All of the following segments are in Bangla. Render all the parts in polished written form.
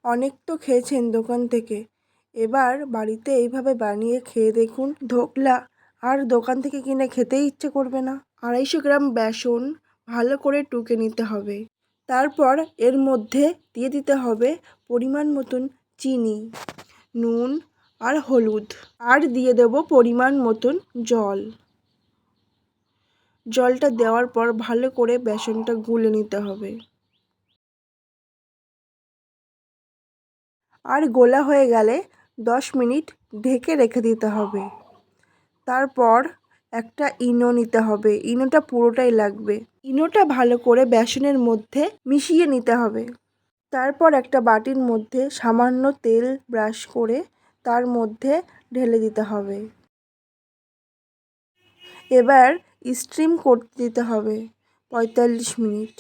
অনেক তো খেয়েছেন দোকান থেকে, এবার বাড়িতে এইভাবে বানিয়ে খেয়ে দেখুন। ধোকলা আর দোকান থেকে কিনে খেতেই ইচ্ছে করবে না। 250 গ্রাম বেসন ভালো করে টুকে নিতে হবে। তারপর এর মধ্যে দিয়ে দিতে হবে পরিমাণ মতন চিনি, নুন আর হলুদ, আর দিয়ে দেব পরিমাণ মতন জল। জলটা দেওয়ার পর ভালো করে বেসনটা গুলে নিতে হবে। আর গোলা হয়ে গেলে 10 মিনিট ঢেকে রেখে দিতে হবে। তারপর একটা ইনো নিতে হবে, ইনোটা পুরোটাই লাগবে। ইনোটা ভালো করে বেসনের মধ্যে মিশিয়ে নিতে হবে। তারপর একটা বাটির মধ্যে সামান্য তেল ব্রাশ করে তার মধ্যে ঢেলে দিতে হবে। এবার স্টিম করতে দিতে হবে 45 মিনিট।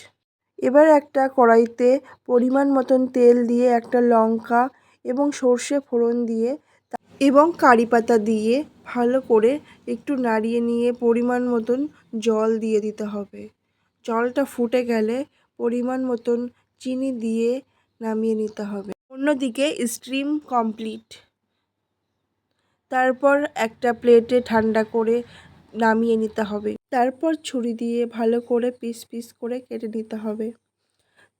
এবার একটা কড়াইতে পরিমাণ মতন তেল দিয়ে একটা লঙ্কা এবং সর্ষে ফোড়ন দিয়ে এবং কারি পাতা দিয়ে ভালো করে একটু নাড়িয়ে নিয়ে পরিমাণ মতন জল দিয়ে দিতে হবে। জলটা ফুটে গেলে পরিমাণ মতন চিনি দিয়ে নামিয়ে নিতে হবে। অন্যদিকে স্টিম কমপ্লিট। তারপর একটা প্লেটে ঠান্ডা করে নামিয়ে নিতে হবে। তারপর ছুরি দিয়ে ভালো করে পিস পিস করে কেটে নিতে হবে।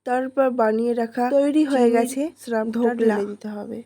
তারপর বানিয়ে রাখা তৈরি হয়ে গেছে ধোকলা ঢেলে দিতে হবে।